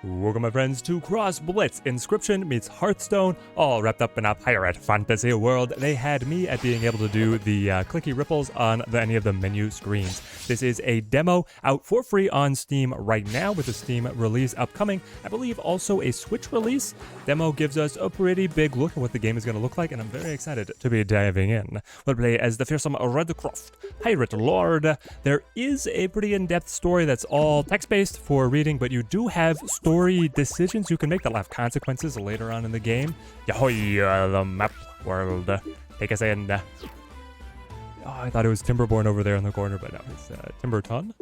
Welcome, my friends, to Cross Blitz. Inscription meets Hearthstone, all wrapped up in a pirate fantasy world. They had me at being able to do the clicky ripples on any of the menu screens. This is a demo out for free on Steam right now with the Steam release upcoming. I believe also a Switch release. Demo gives us a pretty big look at what the game is going to look like, and I'm very excited to be diving in. We'll play as the fearsome Redcroft, Pirate Lord. There is a pretty in-depth story that's all text-based for reading, but you do have story decisions you can make that'll have consequences later on in the game. Yahoy, the map world. Take us in. Oh, I thought it was Timberborn over there in the corner, but no, it's Timberton.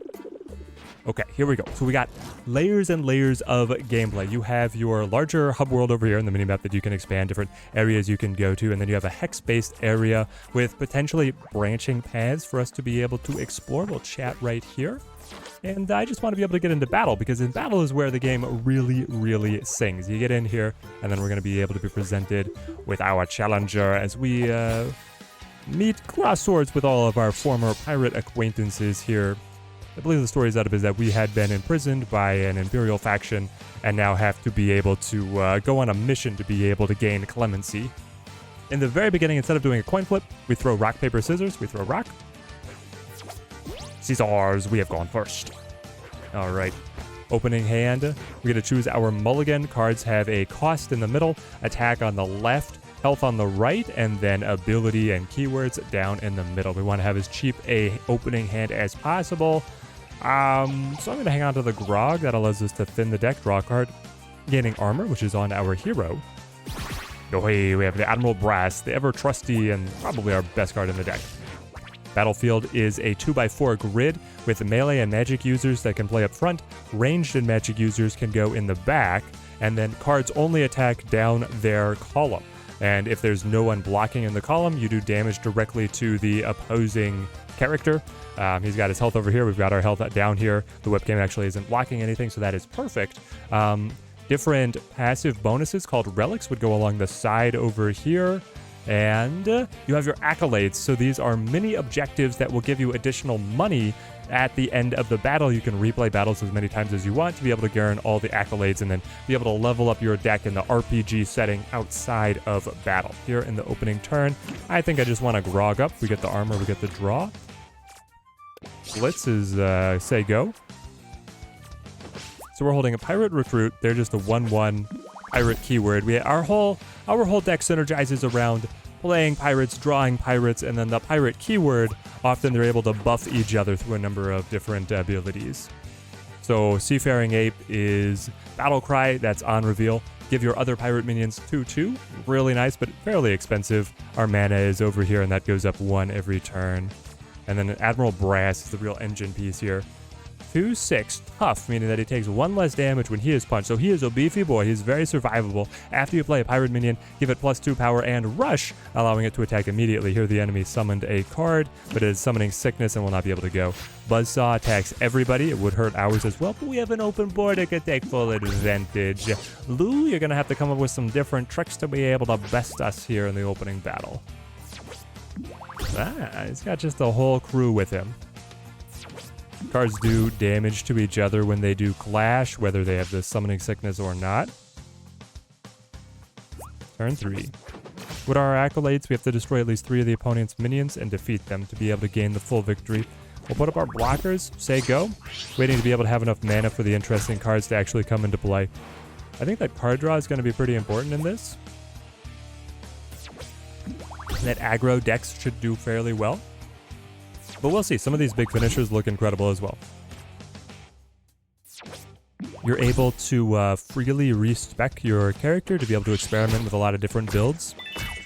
Okay, here we go. So we got layers and layers of gameplay. You have your larger hub world over here in the minimap that you can expand, different areas you can go to, and then you have a hex-based area with potentially branching paths for us to be able to explore. We'll chat right here. And I just want to be able to get into battle, because in battle is where the game really sings. You get in here, and then we're going to be able to be presented with our challenger as we meet cross swords with all of our former pirate acquaintances here. I believe the story is that we had been imprisoned by an Imperial faction and now have to be able to go on a mission to be able to gain clemency. In the very beginning, instead of doing a coin flip, we throw rock, paper, scissors. We throw rock. Scissors, we have gone first. All right. Opening hand, we're going to choose our mulligan. Cards have a cost in the middle, attack on the left, health on the right, and then ability and keywords down in the middle. We want to have as cheap a opening hand as possible. So I'm going to hang on to the Grog. That allows us to thin the deck, draw a card, gaining armor, which is on our hero. Oh, hey, we have the Admiral Brass, the ever trusty and probably our best card in the deck. Battlefield is a 2x4 grid with melee and magic users that can play up front. Ranged and magic users can go in the back, and then cards only attack down their column. And if there's no one blocking in the column, you do damage directly to the opposing character. He's got his health over here. We've got our health down here. The webcam actually isn't blocking anything, so that is perfect. Different passive bonuses called relics would go along the side over here. And you have your accolades. So these are mini objectives that will give you additional money at the end of the battle. You can replay battles as many times as you want to be able to gain all the accolades and then be able to level up your deck in the RPG setting outside of battle. Here in the opening turn, I think I just want to grog up. We get the armor, we get the draw. Blitz is say go. So we're holding a pirate recruit. They're just a 1/1 pirate keyword. Our whole deck synergizes around playing pirates, drawing pirates, and then the pirate keyword, often they're able to buff each other through a number of different abilities. So Seafaring Ape is Battle Cry, that's on reveal. Give your other pirate minions 2/2. Really nice, but fairly expensive. Our mana is over here, and that goes up 1 every turn. And then Admiral Brass is the real engine piece here. 2/6 tough, meaning that he takes 1 less damage when he is punched. So he is a beefy boy. He's very survivable. After you play a pirate minion, give it +2 power and rush, allowing it to attack immediately. Here the enemy summoned a card, but it is summoning sickness and will not be able to go. Buzzsaw attacks everybody. It would hurt ours as well, but we have an open board that can take full advantage. Lou, you're going to have to come up with some different tricks to be able to best us here in the opening battle. He's got just a whole crew with him. Cards do damage to each other when they do clash, whether they have the summoning sickness or not. Turn 3. With our accolades, we have to destroy at least 3 of the opponent's minions and defeat them to be able to gain the full victory. We'll put up our blockers, say go, waiting to be able to have enough mana for the interesting cards to actually come into play. I think that card draw is going to be pretty important in this. That aggro decks should do fairly well. But we'll see. Some of these big finishers look incredible as well. You're able to freely respec your character to be able to experiment with a lot of different builds.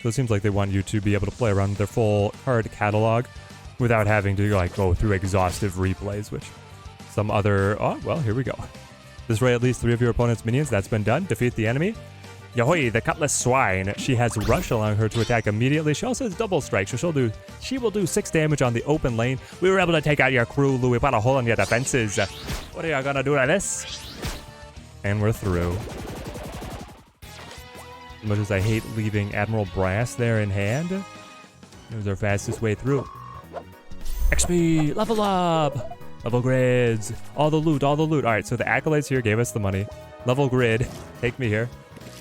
So it seems like they want you to be able to play around with their full card catalog without having to go through exhaustive replays, which some other... Oh, well, here we go. Destroy at least 3 of your opponent's minions. That's been done. Defeat the enemy. Yahoy, the Cutlass Swine. She has Rush, allowing her to attack immediately. She also has Double Strike, so she will do 6 damage on the open lane. We were able to take out your crew, Lou. We put a hole in your defenses. What are you gonna do to this? And we're through. As much as I hate leaving Admiral Brass there in hand, it was our fastest way through. XP, level up! Level grids, all the loot. All right, so the accolades here gave us the money. Level grid. Take me here.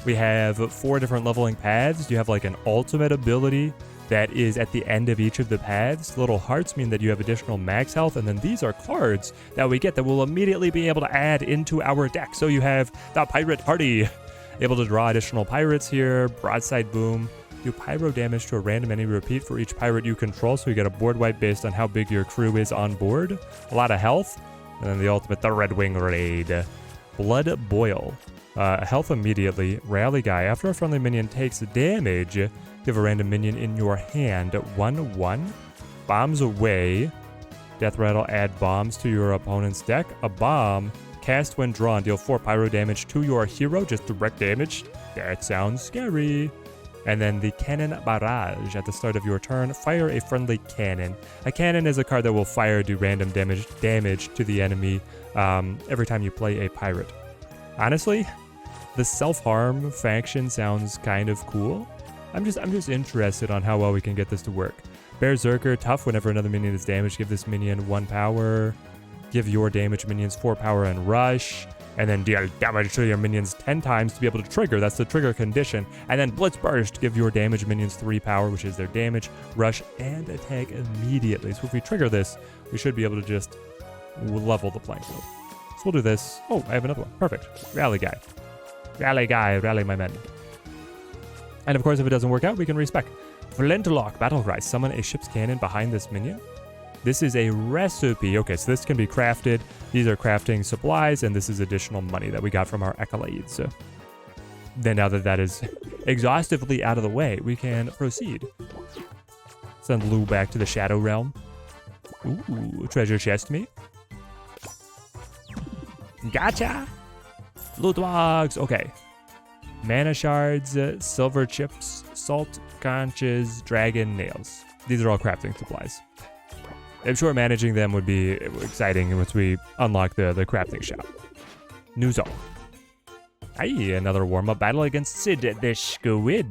We have 4 different leveling paths. You have like an ultimate ability that is at the end of each of the paths. Little hearts mean that you have additional max health, and then these are cards that we get that we'll immediately be able to add into our deck. So you have the Pirate Party, able to draw additional pirates here, broadside boom, do pyro damage to a random enemy repeat for each pirate you control, so you get a board wipe based on how big your crew is on board. A lot of health, and then the ultimate, the Red Wing Raid. Blood Boil. Health immediately. Rally Guy. After a friendly minion takes damage, give a random minion in your hand 1/1. Bombs away. Death Rattle. Add bombs to your opponent's deck. A bomb. Cast when drawn. Deal 4 pyro damage to your hero. Just direct damage. That sounds scary. And then the Cannon Barrage. At the start of your turn, fire a friendly cannon. A cannon is a card that will fire, do random damage to the enemy every time you play a pirate. Honestly, the self-harm faction sounds kind of cool. I'm just interested on how well we can get this to work. Berserker, tough. Whenever another minion is damaged, give this minion 1 power. Give your damage minions 4 power and rush. And then deal damage to your minions 10 times to be able to trigger. That's the trigger condition. And then Blitz Burst, give your damage minions 3 power, which is their damage, rush, and attack immediately. So if we trigger this, we should be able to just level the playing field. So we'll do this. Oh, I have another one. Perfect. Rally Guy. Rally Guy, rally my men. And of course, if it doesn't work out, we can respec. Flintlock Battlecry. Summon a ship's cannon behind this minion. This is a recipe. Okay, so this can be crafted. These are crafting supplies, and this is additional money that we got from our accolades. So then now that that is exhaustively out of the way, we can proceed. Send Lou back to the Shadow Realm. Ooh, treasure chest me. Gotcha! Loot logs. Okay. Mana shards, silver chips, salt conches, dragon nails. These are all crafting supplies. I'm sure managing them would be exciting once we unlock the crafting shop. New zone. Aye, another warm-up battle against Sid the Squid.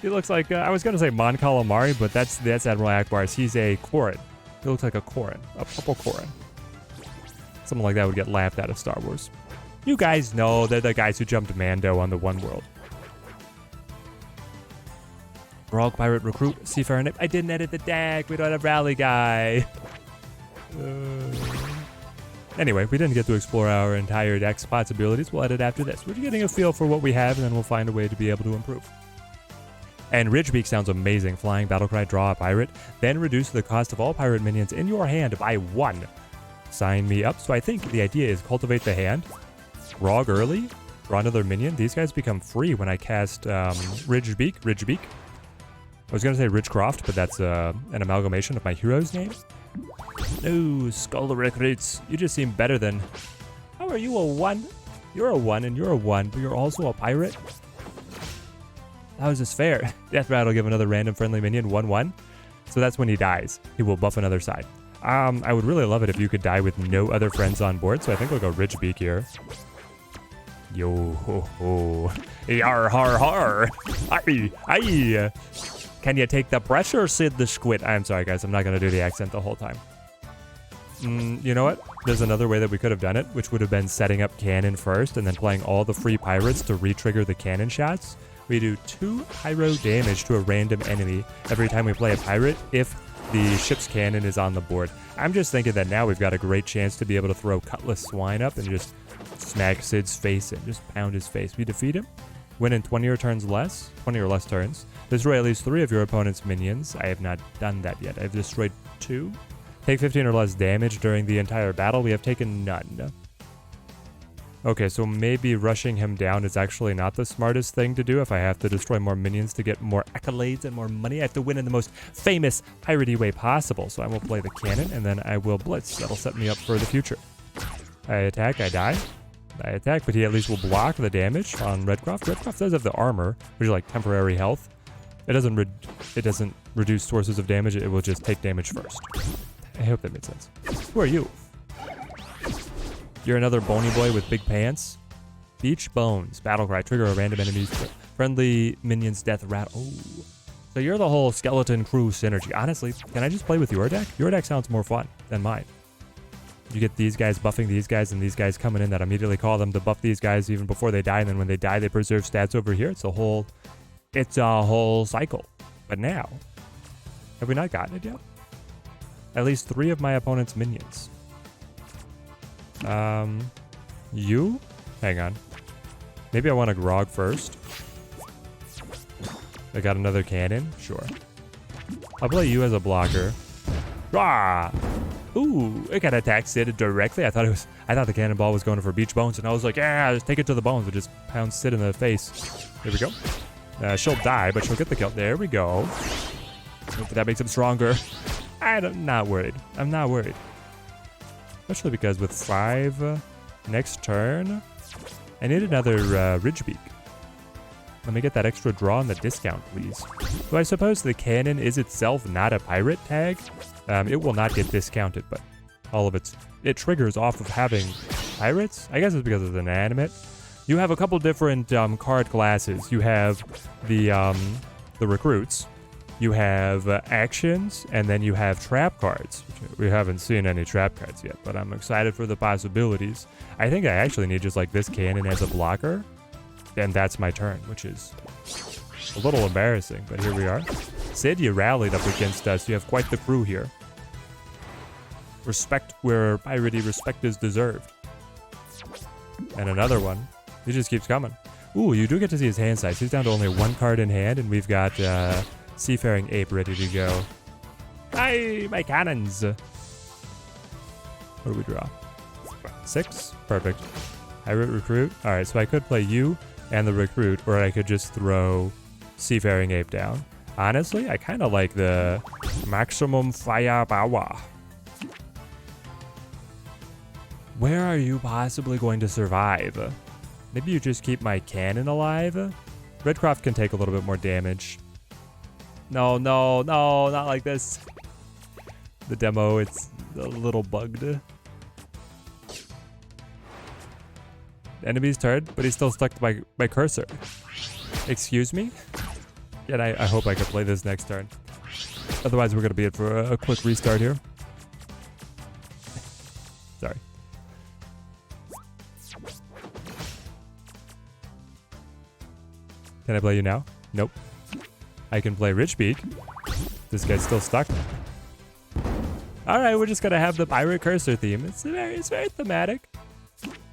He looks like, I was going to say Mon Calamari, but that's Admiral Akbar's. He's a Korin. He looks like a Korin, a purple Korin. Something like that would get laughed at of Star Wars. You guys know they're the guys who jumped Mando on the One World. Rogue Pirate Recruit, Seafarer Nip. I didn't edit the deck. We don't have Rally Guy. Anyway, we didn't get to explore our entire deck's possibilities. We'll edit after this. We're getting a feel for what we have, and then we'll find a way to be able to improve. And Ridgebeak sounds amazing. Flying Battlecry, draw a pirate, then reduce the cost of all pirate minions in your hand by 1. Sign me up. So I think the idea is cultivate the hand. Grog early. Draw another minion. These guys become free when I cast Ridgebeak. I was going to say Ridgecroft, but that's an amalgamation of my hero's name. No, Skull Recruits. You just seem better than... How are you a 1? You're a 1 and you're a 1, but you're also a pirate? How is this fair? Death Rattle will give another random friendly minion 1/1. So that's when he dies. He will buff another side. I would really love it if you could die with no other friends on board, so I think we'll go Ridgebeak here. Yo ho ho. Yar har har. Aye, aye. Can you take the pressure, Sid the Squid? I'm sorry, guys. I'm not going to do the accent the whole time. You know what? There's another way that we could have done it, which would have been setting up cannon first and then playing all the free pirates to re-trigger the cannon shots. We do 2 pyro damage to a random enemy every time we play a pirate if the ship's cannon is on the board. I'm just thinking that now we've got a great chance to be able to throw Cutlass Swine up and just smack Sid's face and just pound his face. We defeat him. Win in 20 or less turns. Destroy at least 3 of your opponent's minions. I have not done that yet. I've destroyed 2. Take 15 or less damage during the entire battle. We have taken none. Okay, so maybe rushing him down is actually not the smartest thing to do. If I have to destroy more minions to get more accolades and more money, I have to win in the most famous piratey way possible. So I will play the cannon, and then I will blitz. That'll set me up for the future. I attack, I die. I attack, but he at least will block the damage on Redcroft. Redcroft does have the armor, which is like temporary health. It doesn't reduce sources of damage. It will just take damage first. I hope that made sense. Who are you? You're another bony boy with big pants. Beach Bones. Battlecry. Trigger a random enemy's friendly minion's death rat. Oh. So you're the whole skeleton crew synergy. Honestly, can I just play with your deck? Your deck sounds more fun than mine. You get these guys buffing these guys and these guys coming in that immediately call them to buff these guys even before they die. And then when they die, they preserve stats over here. It's a whole cycle. But now, have we not gotten it yet? At least 3 of my opponent's minions. You? Hang on. Maybe I want to grog first. I got another cannon? Sure. I'll play you as a blocker. Rah! Ooh, it got attack Sid directly. I thought the cannonball was going for beach bones, and I was like, yeah, just take it to the bones. But just pound Sid in the face. There we go. She'll die, but she'll get the kill. There we go. Hopefully that makes him stronger. I'm not worried. I'm not worried. Especially because with 5 next turn, I need another Ridgebeak. Let me get that extra draw on the discount, please. So I suppose the cannon is itself not a pirate tag. It will not get discounted, but all of it triggers off of having pirates. I guess it's because it's inanimate. You have a couple different card classes. You have the recruits. You have actions, and then you have trap cards. We haven't seen any trap cards yet, but I'm excited for the possibilities. I think I actually need just like this cannon as a blocker, and that's my turn, which is a little embarrassing, but here we are. Sid, you rallied up against us. You have quite the crew here. Respect where piratey respect is deserved. And another one. He just keeps coming. Ooh, you do get to see his hand size. He's down to only 1 card in hand, and we've got Seafaring Ape ready to go. Hi, my cannons. What do we draw? 6? Perfect. Pirate Recruit. All right, so I could play you and the Recruit, or I could just throw Seafaring Ape down. Honestly, I kind of like the maximum firepower. Where are you possibly going to survive? Maybe you just keep my cannon alive? Redcroft can take a little bit more damage. No, not like this. The demo, it's a little bugged. The enemy's turn, but he's still stuck to my cursor. Excuse me? And I hope I can play this next turn. Otherwise, we're going to be in for a quick restart here. Sorry. Can I play you now? Nope. I can play Ridgebeak. This guy's still stuck. All right, we're just going to have the pirate cursor theme. It's very thematic.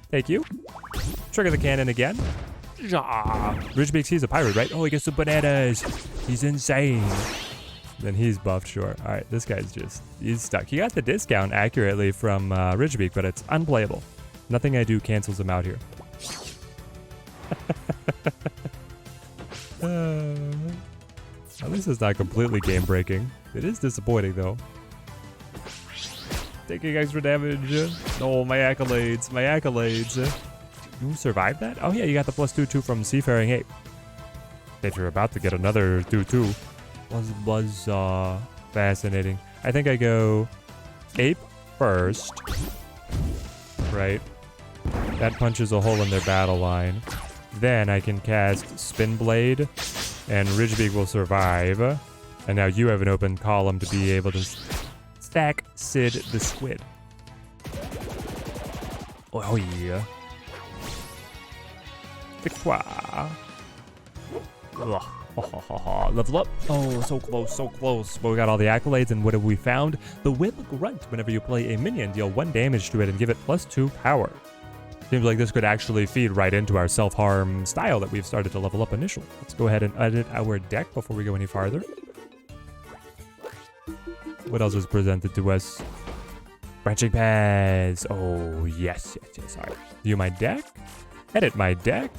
Thank you. Trigger the cannon again. Ridgebeak, he's a pirate, right? Oh, he gets some bananas. He's insane. Then he's buffed, sure. All right, this guy's he's stuck. He got the discount accurately from Ridgebeak, but it's unplayable. Nothing I do cancels him out here. At least it's not completely game breaking. It is disappointing though. Taking extra damage. Oh, my accolades. My accolades. You survived that? Oh yeah, you got the +2/2 from Seafaring Ape. If you're about to get another 2/2. Was fascinating. I think I go Ape first. Right. That punches a hole in their battle line. Then I can cast Spin Blade, and Ridgebeak will survive. And now you have an open column to be able to stack Sid the Squid. Oh yeah. Victoire. Ugh. Level up. Oh, so close, so close. But we got all the accolades, and what have we found? The Whip Grunt. Whenever you play a minion, deal 1 damage to it and give it +2 power. Seems like this could actually feed right into our self-harm style that we've started to level up initially. Let's go ahead and edit our deck before we go any farther. What else is presented to us? Branching paths. Oh, yes. All right. View my deck. Edit my deck.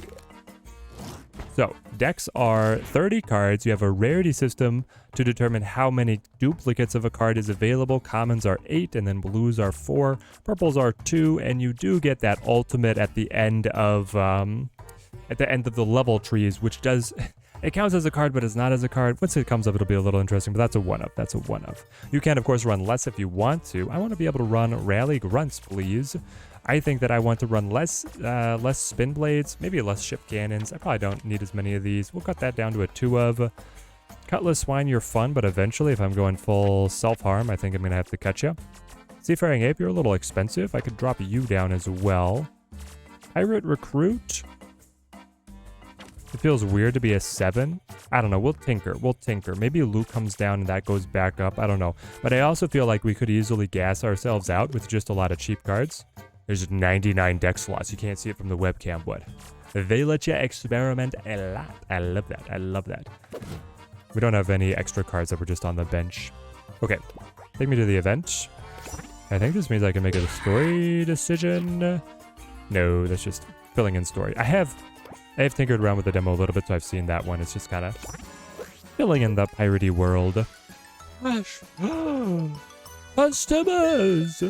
So, decks are 30 cards. You have a rarity system to determine how many duplicates of a card is available. Commons are 8, and then blues are 4. Purples are 2, and you do get that ultimate at the end of the level trees, which does... It counts as a card, but it's not as a card. Once it comes up, it'll be a little interesting, but that's a one-of. You can, of course, run less if you want to. I want to be able to run Rally Grunts, please. I think that I want to run less Spin Blades, maybe less Ship Cannons. I probably don't need as many of these. We'll cut that down to a 2 of. Cutlass Swine, you're fun, but eventually, if I'm going full self-harm, I think I'm going to have to cut you. Seafaring Ape, you're a little expensive. I could drop you down as well. Pirate Recruit. It feels weird to be a 7. I don't know. We'll tinker. We'll tinker. Maybe Luke comes down and that goes back up. I don't know. But I also feel like we could easily gas ourselves out with just a lot of cheap cards. There's 99 deck slots. You can't see it from the webcam, but they let you experiment a lot. I love that. I love that. We don't have any extra cards that were just on the bench. Okay. Take me to the event. I think this means I can make a story decision. No, that's just filling in story. I have tinkered around with the demo a little bit, so I've seen that one. It's just kind of filling in the piratey world. Customers,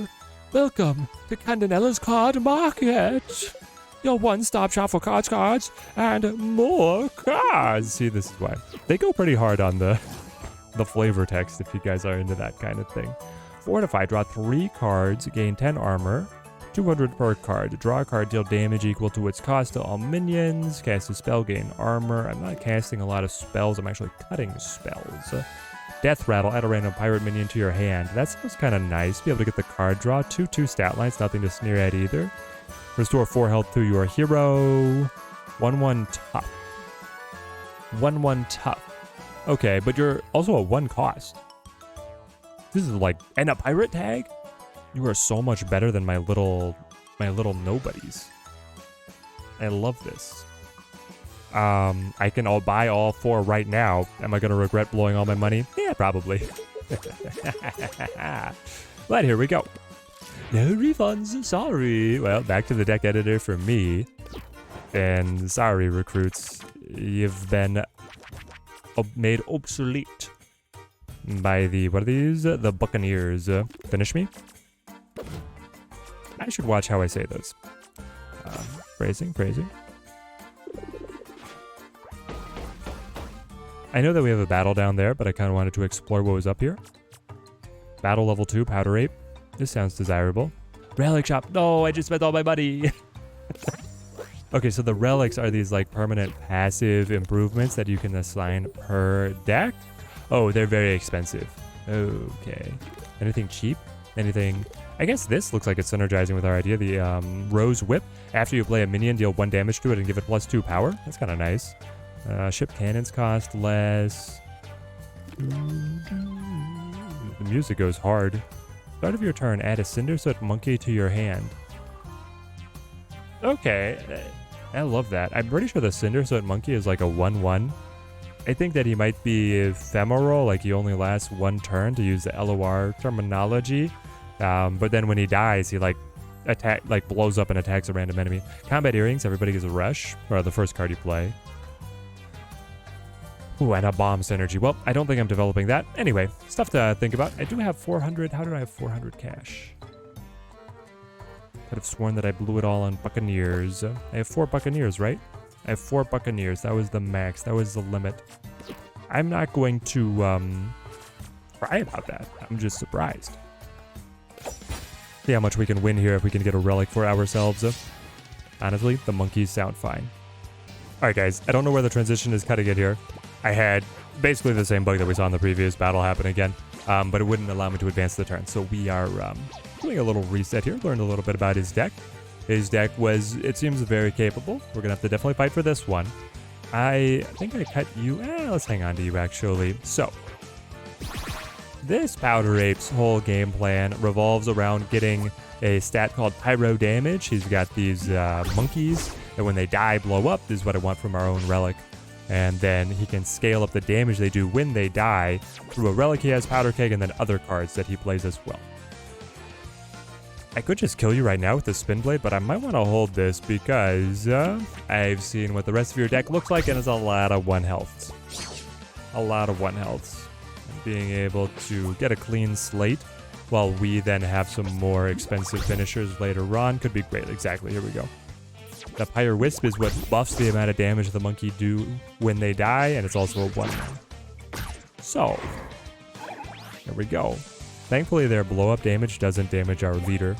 welcome to Candanella's Card Market. Your one-stop shop for cards, and more cards. See, this is why. They go pretty hard on the flavor text if you guys are into that kind of thing. Fortify, draw 3 cards, gain 10 armor. 200 per card. Draw a card, deal damage equal to its cost to all minions. Cast a spell, gain armor. I'm not casting a lot of spells. I'm actually cutting spells. Death Rattle, add a random pirate minion to your hand. That sounds kind of nice. Be able to get the card draw. 2/2 stat lines, nothing to sneer at either. Restore 4 health to your hero. 1/1 tough. 1/1 tough. Okay, but you're also a 1 cost. This is like, and a pirate tag? You are so much better than my little nobodies. I love this. I can buy all 4 right now. Am I gonna regret blowing all my money? Yeah, probably. But here we go. No refunds, sorry. Well, back to the deck editor for me. And sorry, recruits, you've been made obsolete by the, what are these? The Buccaneers. Finish me? I should watch how I say those. Phrasing. I know that we have a battle down there, but I kind of wanted to explore what was up here. Battle level 2, Powder Ape. This sounds desirable. Relic shop. No, I just spent all my money. Okay, so the relics are these like permanent passive improvements that you can assign per deck. Oh, they're very expensive. Okay. Anything cheap? Anything... I guess this looks like it's synergizing with our idea. The Rose Whip. After you play a minion, deal 1 damage to it and give it +2 power. That's kind of nice. Ship cannons cost less. The music goes hard. Start of your turn, add a Cindersoot Monkey to your hand. Okay. I love that. I'm pretty sure the Cindersoot Monkey is like a 1/1. I think that he might be ephemeral, like he only lasts 1 turn, to use the LOR terminology. But then when he dies, he blows up and attacks a random enemy. Combat Earrings, everybody gets a rush, or the first card you play. Ooh, and a bomb synergy. Well, I don't think I'm developing that. Anyway, stuff to think about. I do have 400. How did I have 400 cash? Could have sworn that I blew it all on Buccaneers. I have 4 Buccaneers, right? I have 4 Buccaneers. That was the max. That was the limit. I'm not going to cry about that. I'm just surprised. See how much we can win here if we can get a relic for ourselves. Honestly, the monkeys sound fine. Alright guys, I don't know where the transition is cutting it here. I had basically the same bug that we saw in the previous battle happen again, but it wouldn't allow me to advance the turn. So we are doing a little reset here, learned a little bit about his deck. His deck was, it seems, very capable. We're going to have to definitely fight for this one. I think I cut you. Let's hang on to you, actually. So, this Powder Ape's whole game plan revolves around getting a stat called Pyro Damage. He's got these monkeys, and when they die, blow up. This is what I want from our own relic. And then he can scale up the damage they do when they die through a relic he has, Powder Keg, and then other cards that he plays as well. I could just kill you right now with the Spin Blade, but I might want to hold this because I've seen what the rest of your deck looks like, and it's a lot of 1 healths. A lot of 1 healths. Being able to get a clean slate while we then have some more expensive finishers later on could be great. Exactly, here we go. The Pyre Wisp is what buffs the amount of damage the monkey do when they die, and it's also a 1/1. So, here we go. Thankfully, their blow-up damage doesn't damage our leader.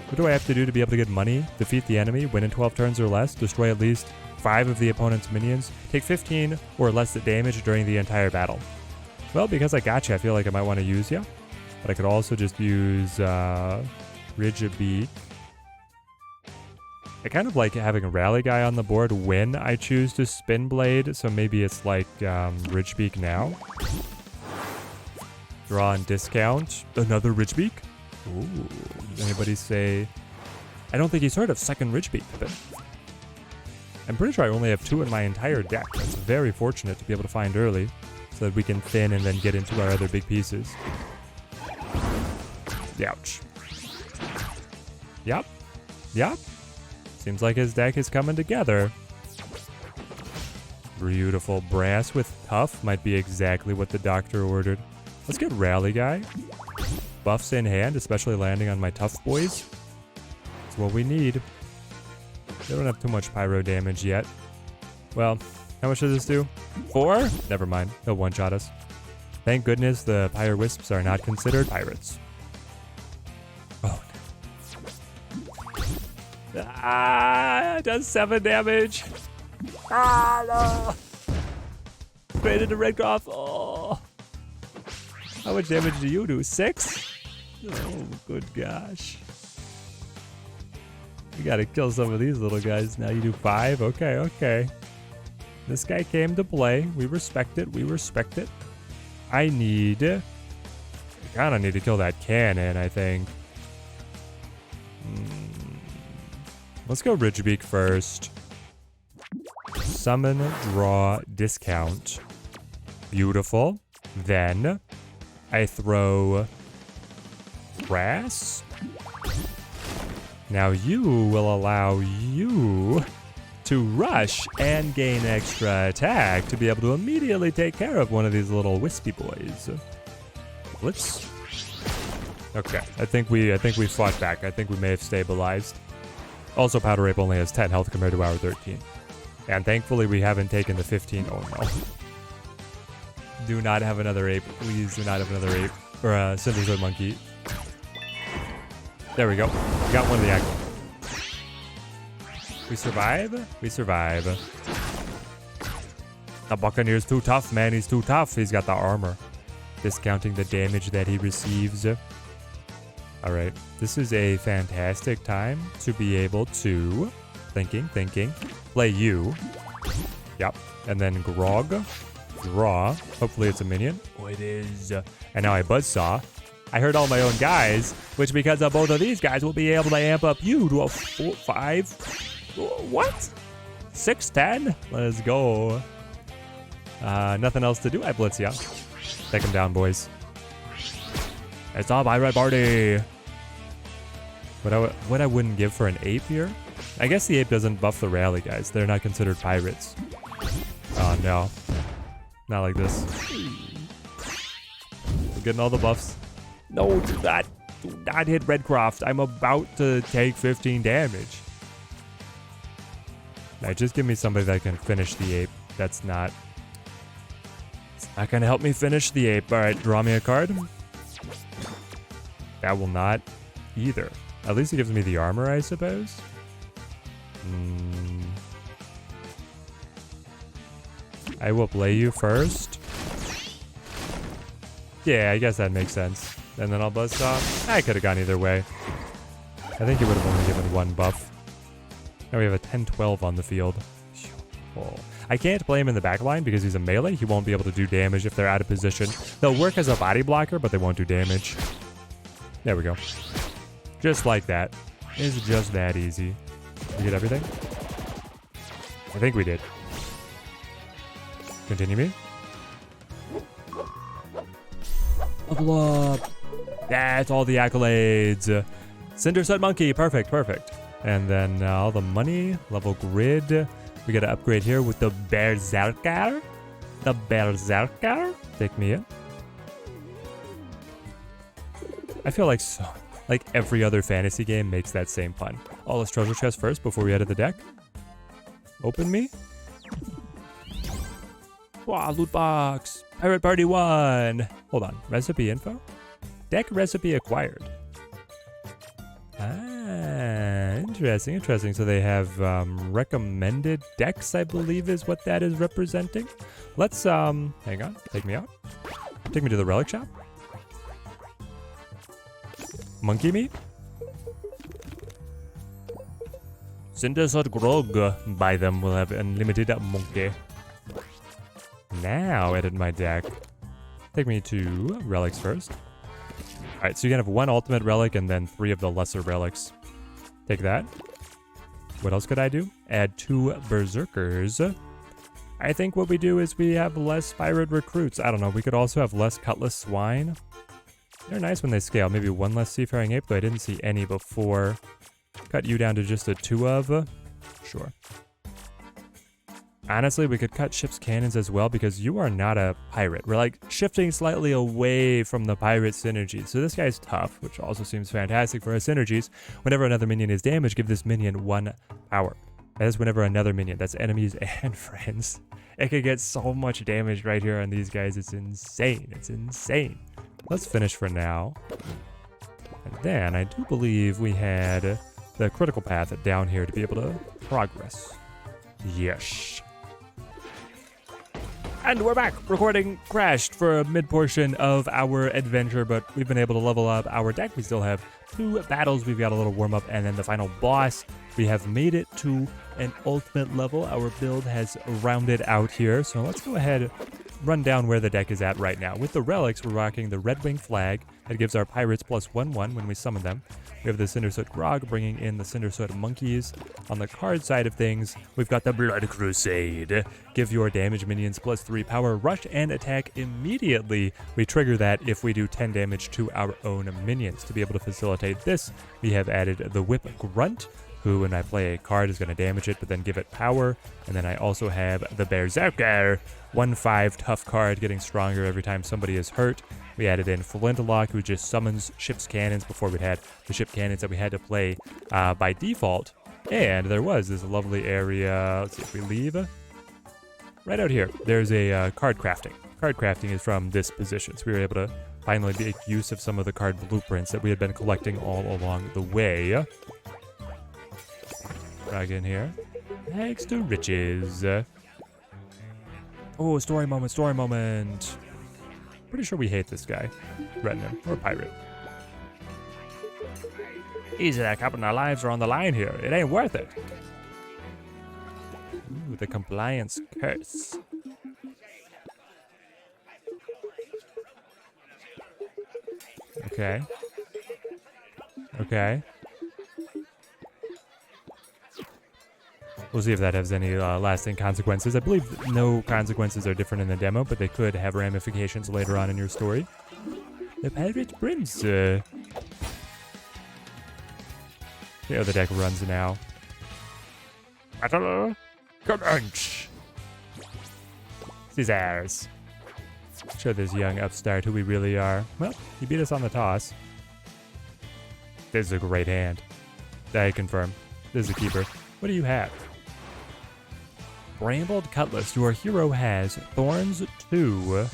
What do I have to do to be able to get money? Defeat the enemy, win in 12 turns or less, destroy at least 5 of the opponent's minions, take 15 or less damage during the entire battle. Well, because I got you, I feel like I might want to use you. But I could also just use Rigid Beak. I kind of like having a rally guy on the board when I choose to spin blade, so maybe it's like Ridge Beak now. Draw and discount. Another Ridge Beak? Ooh, does anybody say... I don't think he's heard of second Ridge Beak, but... I'm pretty sure I only have 2 in my entire deck. That's very fortunate to be able to find early, so that we can thin and then get into our other big pieces. Ouch. Yep. Yep. Seems like his deck is coming together. Beautiful. Brass with tough might be exactly what the doctor ordered. Let's get Rally Guy. Buffs in hand, especially landing on my tough boys. That's what we need. They don't have too much pyro damage yet. Well, how much does this do? 4? Never mind. He'll one-shot us. Thank goodness the Pyre Wisps are not considered pirates. Oh. Ah, it does 7 damage. Ah, no. Created a red cloth. Oh. How much damage do you do? 6? Oh, good gosh. You gotta kill some of these little guys. Now you do 5? Okay, okay. This guy came to play. We respect it. We respect it. I kinda need to kill that cannon, I think. Let's go Ridgebeak first. Summon, draw, discount. Beautiful. Then I throw grass. Now you will allow you to rush and gain extra attack to be able to immediately take care of one of these little wispy boys. Blitz. Okay, I think we fought back. I think we may have stabilized. Also, Powder Ape only has 10 health compared to our 13. And thankfully we haven't taken the 15. Oh no. Do not have another ape. Please do not have another ape. Or a Cinderzone monkey. There we go. We got one of the act. We survive? We survive. The Buccaneer's too tough, man. He's too tough. He's got the armor. Discounting the damage that he receives. Alright. This is a fantastic time to be able to... Thinking. Play you. Yep. And then Grog. Draw. Hopefully it's a minion. Oh, it is. And now I Buzzsaw. I heard all my own guys, which because of both of these guys will be able to amp up you to a 4, 5. What? 6, 10? Let's go. Nothing else to do. I Blitz ya. Take him down, boys. It's all Pirate Party. What I wouldn't give for an ape here? I guess the ape doesn't buff the rally guys. They're not considered pirates. Oh no. Not like this. We're getting all the buffs. No, do not hit Redcroft. I'm about to take 15 damage. Now just give me somebody that can finish the ape. It's not gonna help me finish the ape. All right, draw me a card. That will not either. At least it gives me the armor, I suppose. I will play you first. Yeah, I guess that makes sense. And then I'll Buzzsaw. I could have gone either way. I think it would have only given 1 buff. Now we have a 10-12 on the field. Oh. I can't play him in the back line because he's a melee. He won't be able to do damage if they're out of position. They'll work as a body blocker, but they won't do damage. There we go. Just like that. It's just that easy. We get everything? I think we did. Continue me. Level up. That's all the accolades. Cinderset Monkey. Perfect. And then all the money. Level grid. We got to upgrade here with the Berserker. Take me in. I feel like every other fantasy game makes that same pun. Oh, let's treasure chest first before we edit the deck. Open me. Wow, loot box. Pirate Party 1. Hold on. Recipe info? Deck recipe acquired. Ah, interesting. So they have recommended decks, I believe is what that is representing. Let's, hang on. Take me out. Take me to the relic shop. Monkey meat? Cindersot Grog. Buy them, will have unlimited monkey. Now edit my deck. Take me to relics first. Alright, so you can have 1 ultimate relic and then 3 of the lesser relics. Take that. What else could I do? Add 2 berserkers. I think what we do is we have less pirate recruits. I don't know, we could also have less cutlass swine. They're nice when they scale. Maybe 1 less seafaring ape, though I didn't see any before. Cut you down to just a 2 of. Sure. Honestly, we could cut ship's cannons as well because you are not a pirate. We're like shifting slightly away from the pirate synergies. So this guy's tough, which also seems fantastic for our synergies. Whenever another minion is damaged, give this minion 1 power. That is whenever another minion, that's enemies and friends. It could get so much damage right here on these guys. It's insane. It's insane. Let's finish for now. And then I do believe we had the critical path down here to be able to progress. Yes. And we're back. Recording crashed for a mid-portion of our adventure, but we've been able to level up our deck. We still have 2 battles. We've got a little warm-up, and then the final boss. We have made it to an ultimate level. Our build has rounded out here, so let's go ahead run down where the deck is at right now. With the relics, we're rocking the Red Wing flag. That gives our pirates +1/1 when we summon them. We have the Cindersoot Grog bringing in the Cindersoot monkeys. On the card side of things, we've got the Blood Crusade. Give your damage minions +3 power, rush and attack immediately. We trigger that if we do 10 damage to our own minions. To be able to facilitate this, we have added the Whip Grunt, who when I play a card is going to damage it but then give it power. And then I also have the Berserker, 1/5 tough card, getting stronger every time somebody is hurt. We added in Flintlock, who just summons ship's cannons. Before we'd had the ship cannons that we had to play by default. And there was this lovely area. Let's see if we leave. Right out here, there's a card crafting. Card crafting is from this position. So we were able to finally make use of some of the card blueprints that we had been collecting all along the way. Drag in here. Thanks to riches. Oh, story moment, story moment. Pretty sure we hate this guy. Threaten him. Or pirate. Easy, that couple of our lives are on the line here. It ain't worth it. Ooh, the compliance curse. Okay. Okay. We'll see if that has any lasting consequences. I believe no consequences are different in the demo, but they could have ramifications later on in your story. The Pirate Prince. See how the deck runs now. Battle commence. Caesars. Show this young upstart who we really are. Well, he beat us on the toss. This is a great hand. I confirm. This is a keeper. What do you have? Brambled Cutlass. Your hero has Thorns 2.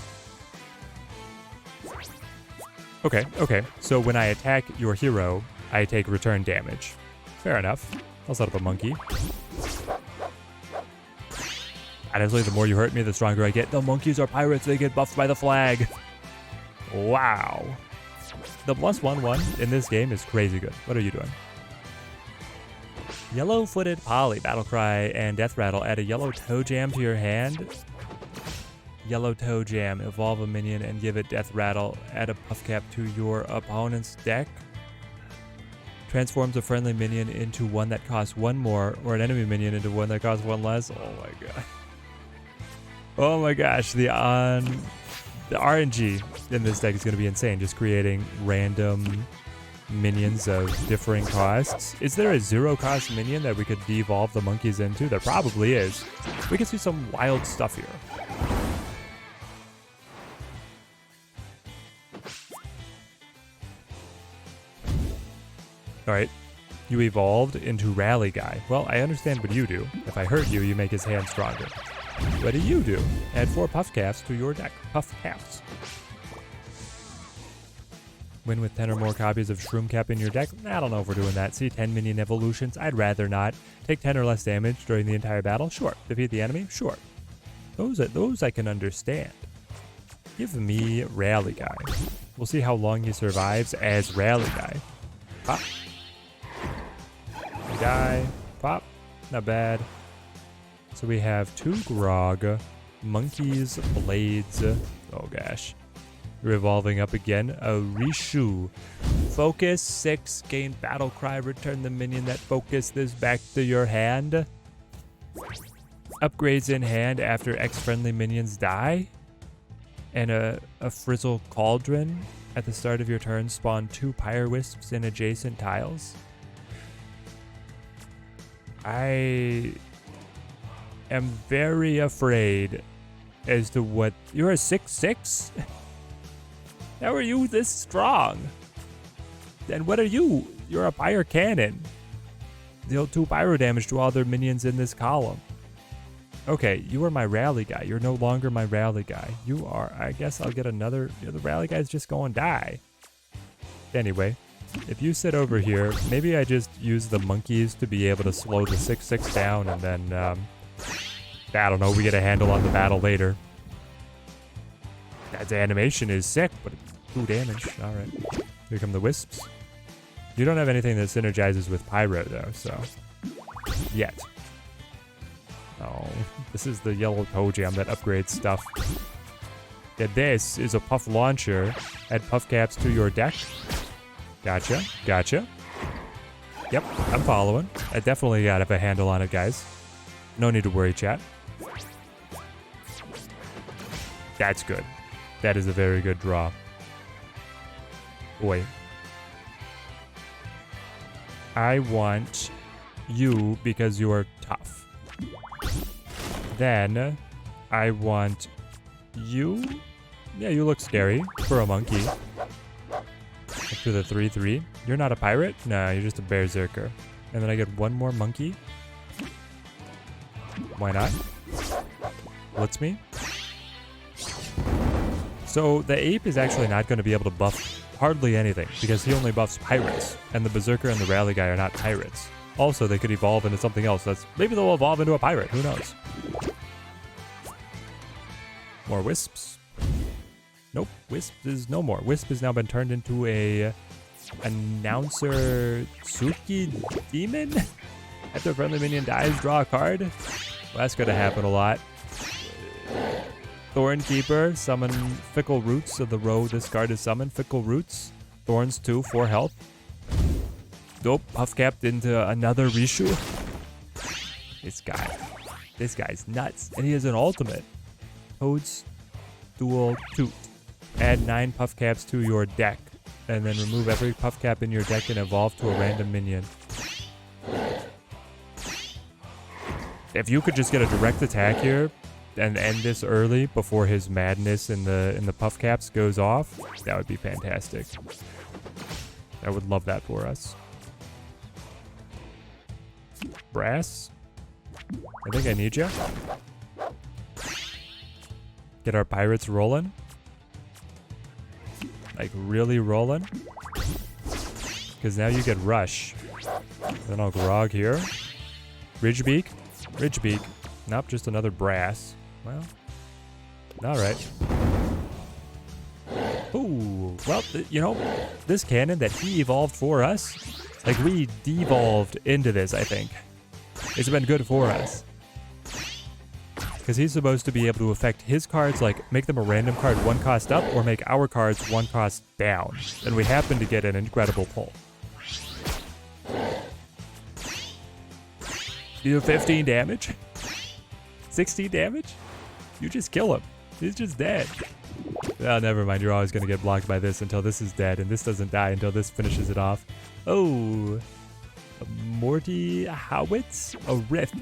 Okay. So when I attack your hero, I take return damage. Fair enough. I'll set up a monkey. Honestly, the more you hurt me, the stronger I get. The monkeys are pirates. They get buffed by the flag. Wow. The +1/1 in this game is crazy good. What are you doing? Yellow-footed Polly, Battlecry, and Death Rattle. Add a yellow toe jam to your hand. Yellow toe jam. Evolve a minion and give it Death Rattle. Add a buff cap to your opponent's deck. Transforms a friendly minion into one that costs 1 more, or an enemy minion into one that costs 1 less. Oh my god. Oh my gosh. The RNG in this deck is going to be insane. Just creating random minions of differing costs. Is there a 0-cost minion that we could devolve the monkeys into? There probably is. We can see some wild stuff here. Alright, you evolved into Rally Guy. Well, I understand what you do. If I hurt you, you make his hand stronger. What do you do? Add 4 puff calves to your deck. Puff calves. Win with 10 or more copies of Shroom Cap in your deck. I don't know if we're doing that. See 10 minion evolutions. I'd rather not. Take 10 or less damage during the entire battle. Sure. Defeat the enemy. Sure. Those I can understand. Give me Rally Guy. We'll see how long he survives as Rally Guy. Pop. We die. Pop. Not bad. So we have 2 Grog, Monkeys, Blades. Oh gosh. We're evolving up again. A Rishu. Focus 6. Gain battle cry. Return the minion that focused this back to your hand. Upgrades in hand after X friendly minions die. And a Frizzle Cauldron. At the start of your turn, spawn 2 Pyre Wisps in adjacent tiles. I am very afraid as to what... You're a 6/6? How are you this strong? And what are you? You're a Pyre Cannon. Deal 2 Pyro damage to all their minions in this column. Okay, you are my rally guy. You're no longer my rally guy. You are... I guess I'll get another... The rally guy's just going to die. Anyway, if you sit over here, maybe I just use the monkeys to be able to slow the 6/6 down, and then... I don't know, we get a handle on the battle later. That animation is sick, but it's 2 damage. Alright. Here come the wisps. You don't have anything that synergizes with Pyro, though, so... Yet. Oh, this is the yellow toe jam that upgrades stuff. Yeah, this is a puff launcher. Add puff caps to your deck. Gotcha, gotcha. Yep, I'm following. I definitely got a handle on it, guys. No need to worry, chat. That's good. That is a very good draw. Boy. I want you because you are tough. Then I want you. Yeah, you look scary for a monkey. Up to the 3/3. You're not a pirate? No, you're just a berserker. And then I get 1 more monkey. Why not? Blitz me. So the ape is actually not going to be able to buff hardly anything because he only buffs pirates, and the berserker and the rally guy are not pirates. Also, they could evolve into something else. Maybe they'll evolve into a pirate. Who knows? More wisps. Nope, wisp is no more. Wisp has now been turned into a announcer Tsuki demon. After a friendly minion dies, draw a card. Well, that's going to happen a lot. Thornkeeper, summon Fickle Roots of the row this card is summoned. Fickle Roots, Thorns 2, 4 health. Dope, puff capped into another Rishu. This guy's nuts. And he has an ultimate. Toad's Dual Toot. Add 9 puff caps to your deck. And then remove every puff cap in your deck and evolve to a random minion. If you could just get a direct attack here and end this early before his madness in the puff caps goes off, that would be fantastic. I would love that for us. Brass. I think I need you. Get our pirates rolling. Like really rolling. Because now you get rush. Then I'll grog here. Ridgebeak. Ridgebeak. Nope, just another brass. Well, alright. Ooh, well, you know, this cannon that he evolved for us, like we devolved into this, I think. It's been good for us. Because he's supposed to be able to affect his cards, like make them a random card 1 cost up, or make our cards 1 cost down. And we happen to get an incredible pull. You do 15 damage? 16 damage? You just kill him. He's just dead. Oh, never mind. You're always going to get blocked by this until this is dead, and this doesn't die until this finishes it off. Oh. A Morty Howitz? A Rift.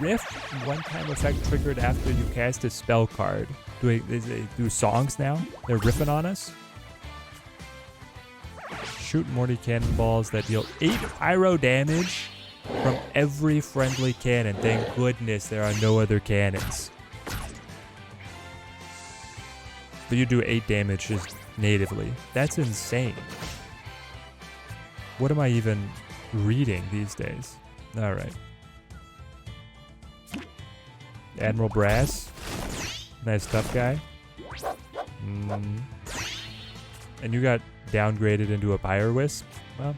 Rift, 1-time effect triggered after you cast a spell card. Do songs now? They're riffing on us? Shoot Morty cannonballs that deal 8 pyro damage from every friendly cannon. Thank goodness there are no other cannons. But you do 8 damage just natively. That's insane. What am I even reading these days? Alright. Admiral Brass. Nice tough guy. And you got downgraded into a Pyre Wisp. Well,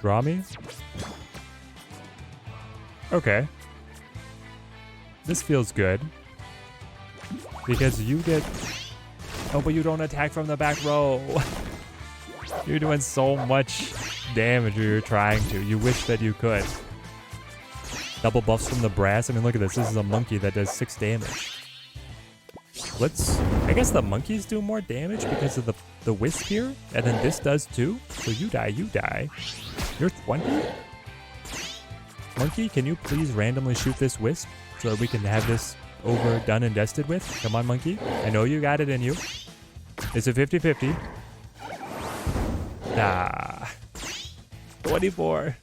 draw me? Okay. This feels good. Because you get... Oh, but you don't attack from the back row. You're doing so much damage, or you're trying to. You wish that you could. Double buffs from the brass. I mean, look at this. This is a monkey that does 6 damage. I guess the monkeys do more damage because of the wisp here. And then this does too. So you die. You're 20? Monkey, can you please randomly shoot this wisp so that we can have this over, done, and dusted with? Come on, monkey. I know you got it in you. It's a 50-50. Nah. 24.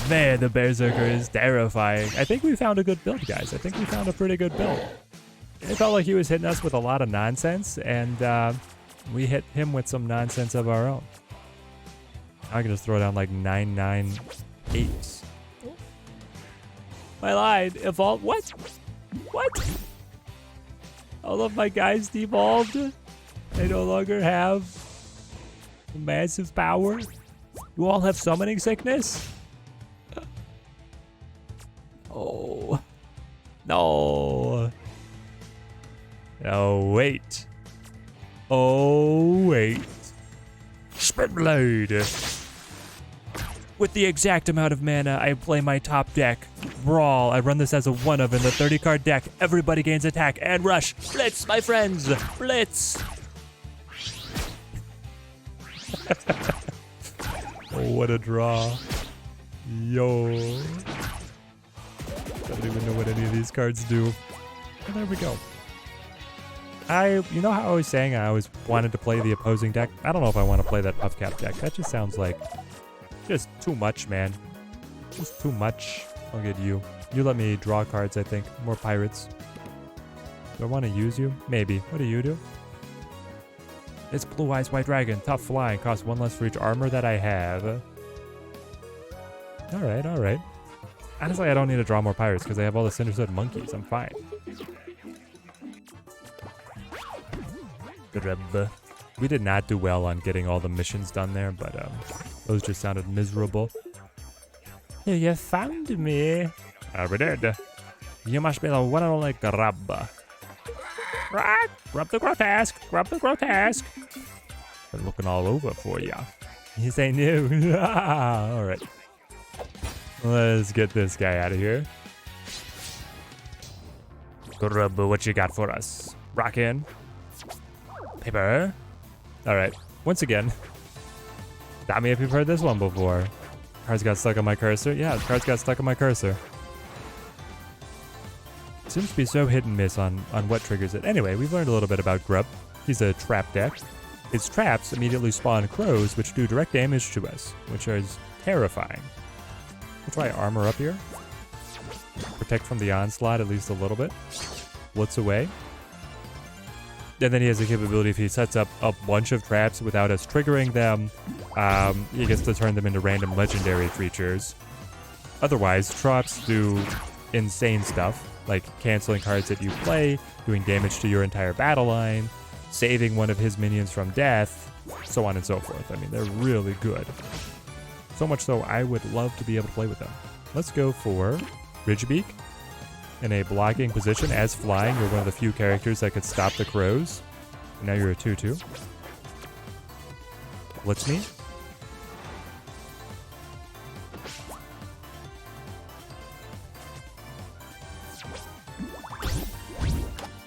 Man, the Berserker is terrifying. I think we found a good build, guys. I think we found a pretty good build. It felt like he was hitting us with a lot of nonsense, and we hit him with some nonsense of our own. I can just throw down like 998s. My line evolved. What? All of my guys devolved. They no longer have massive power. You all have summoning sickness? Oh. No. Oh, wait. Oh, wait. Spin Blade. With the exact amount of mana, I play my top deck. Brawl. I run this as a 1-of in the 30-card deck. Everybody gains attack and rush. Blitz, my friends. Blitz. Oh, what a draw. Yo. Don't even know what any of these cards do. And there we go. You know how I was saying I always wanted to play the opposing deck? I don't know if I want to play that Puff Cap deck. That just sounds like just too much, man. Just too much. I'll get you. You let me draw cards, I think. More pirates. Do I want to use you? Maybe. What do you do? It's Blue Eyes White Dragon. Tough flying. Costs 1 less for each armor that I have. Alright, alright. Honestly, I don't need to draw more pirates because I have all the Cinderstood monkeys. I'm fine. We did not do well on getting all the missions done there, but those just sounded miserable. You found me. We did. You must be the one and only Grub. Right? Grub the grotesque. Grub the grotesque. Been looking all over for ya. You say new. All right. Let's get this guy out of here. Grub, what you got for us? Rock in. Paper. All right. Once again. Stop me if you've heard this one before. Cards got stuck on my cursor. Yeah, cards got stuck on my cursor. Seems to be so hit and miss on what triggers it. Anyway, we've learned a little bit about Grub. He's a trap deck. His traps immediately spawn crows, which do direct damage to us, which is terrifying. We'll try armor up here. Protect from the onslaught at least a little bit. Blitz away. And then he has the capability, if he sets up a bunch of traps without us triggering them, he gets to turn them into random legendary creatures. Otherwise, traps do insane stuff, like canceling cards that you play, doing damage to your entire battle line, saving one of his minions from death, so on and so forth. I mean, they're really good. So much so, I would love to be able to play with them. Let's go for Ridgebeak. In a blocking position as flying, you're one of the few characters that could stop the crows. And now you're a 2/2. Blitz me.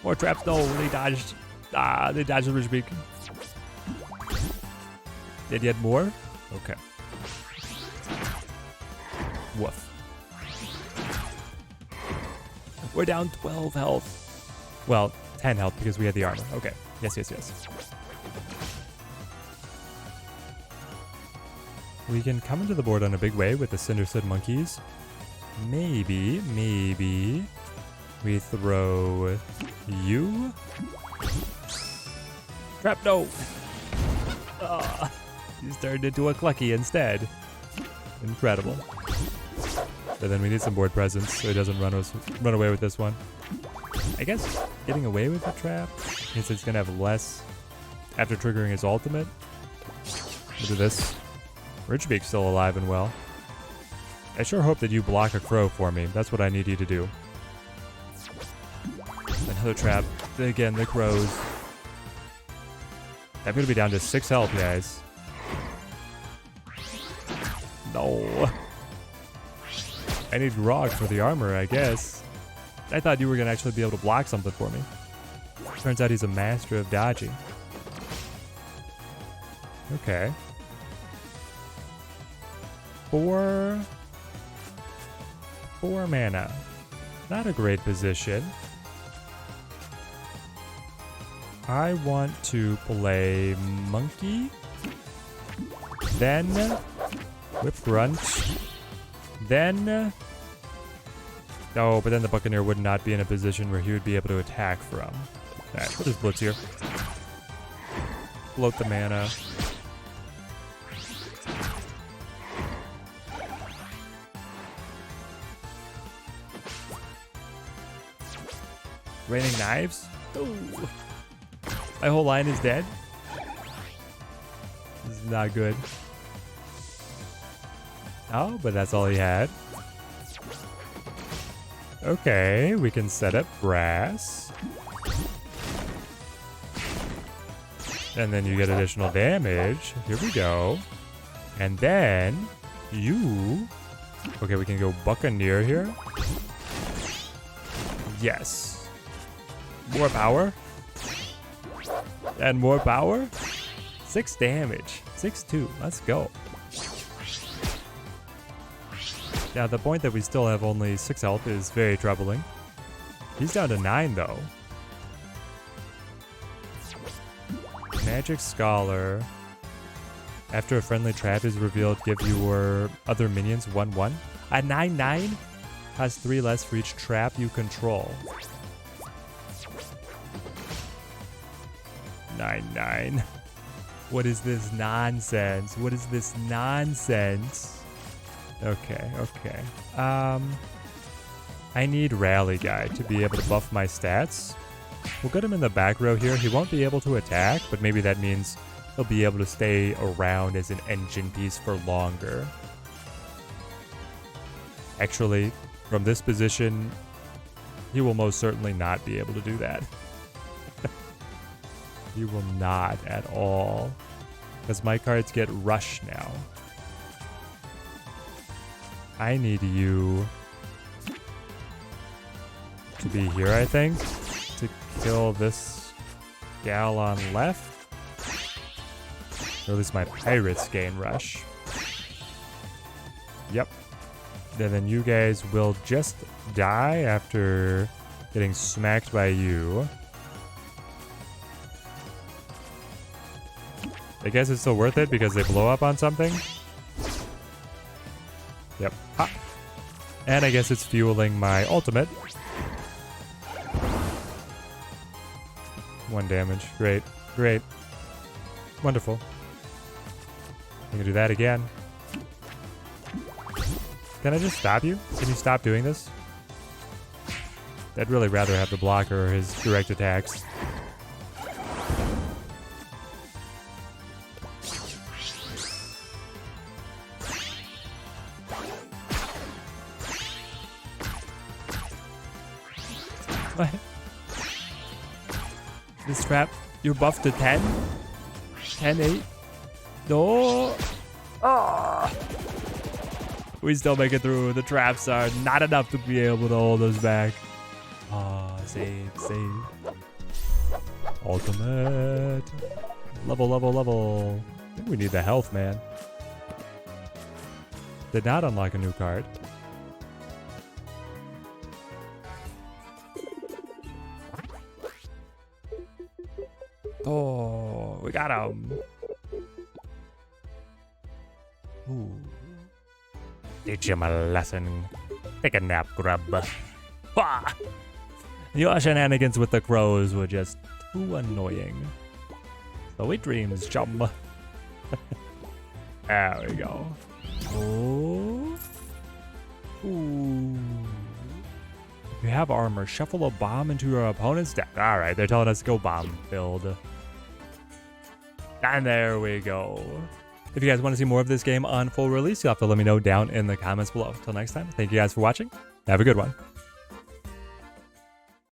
More traps. No, they dodged. They dodged the Ridgebeak. Did you add more? Okay. Woof. We're down 12 health. Well, 10 health because we had the armor. Okay. Yes, yes, yes. We can come into the board on a big way with the Cinderstood monkeys. Maybe we throw you. Trap, no. He's turned into a Clucky instead. Incredible. But then we need some board presence so he doesn't run away with this one. I guess getting away with the trap means it's going to have less after triggering his ultimate. We'll do this. Ridgebeak's still alive and well. I sure hope that you block a crow for me. That's what I need you to do. Another trap. Again, the crows. I'm gonna be down to 6 health, guys. No. I need rock for the armor, I guess. I thought you were gonna actually be able to block something for me. Turns out he's a master of dodging. Okay. 4 mana. Not a great position. I want to play Monkey. Then Whip Grunt. Then... Oh, but then the Buccaneer would not be in a position where he would be able to attack from. Alright, put his Blitz here. Float the mana. Raining Knives? Ooh. My whole line is dead. This is not good. Oh, but that's all he had. Okay, we can set up Brass. And then you get additional damage. Here we go. And then you... Okay, we can go Buccaneer here. Yes. More power. And more power. 6 damage. 6-2. Let's go. Now, the point that we still have only 6 health is very troubling. He's down to 9, though. Magic Scholar. After a friendly trap is revealed, give your other minions 1/1. A 9/9 has 3 less for each trap you control. 9/9. What is this nonsense? What is this nonsense? Okay, okay. I need Rally Guy to be able to buff my stats. We'll get him in the back row here. He won't be able to attack, but maybe that means he'll be able to stay around as an engine piece for longer. Actually, from this position, he will most certainly not be able to do that. He will not at all. Because my cards get Rush now. I need you to be here, I think, to kill this gal on left. Or at least my pirates gain Rush. Yep. And then you guys will just die after getting smacked by you. I guess it's still worth it because they blow up on something. Yep. Ha. And I guess it's fueling my ultimate. 1 damage. Great. Great. Wonderful. I can do that again. Can I just stop you? Can you stop doing this? I'd really rather have the blocker or his direct attacks. What? This trap, you're buffed to 10? 10-8? No! Oh. We still make it through. The traps are not enough to be able to hold us back. Ah, save, save. Ultimate. Level, level, level. I think we need the health, man. Did not unlock a new card. Oh, we got him. Ooh. Teach him a lesson. Take a nap, grub. Ha! Your shenanigans with the crows were just too annoying. Sweet dreams, chum. There we go. Oh. Ooh. If you have armor, shuffle a bomb into your opponent's deck. Alright, they're telling us to go bomb build. And there we go. If you guys want to see more of this game on full release, you'll have to let me know down in the comments below. Until next time, thank you guys for watching. Have a good one.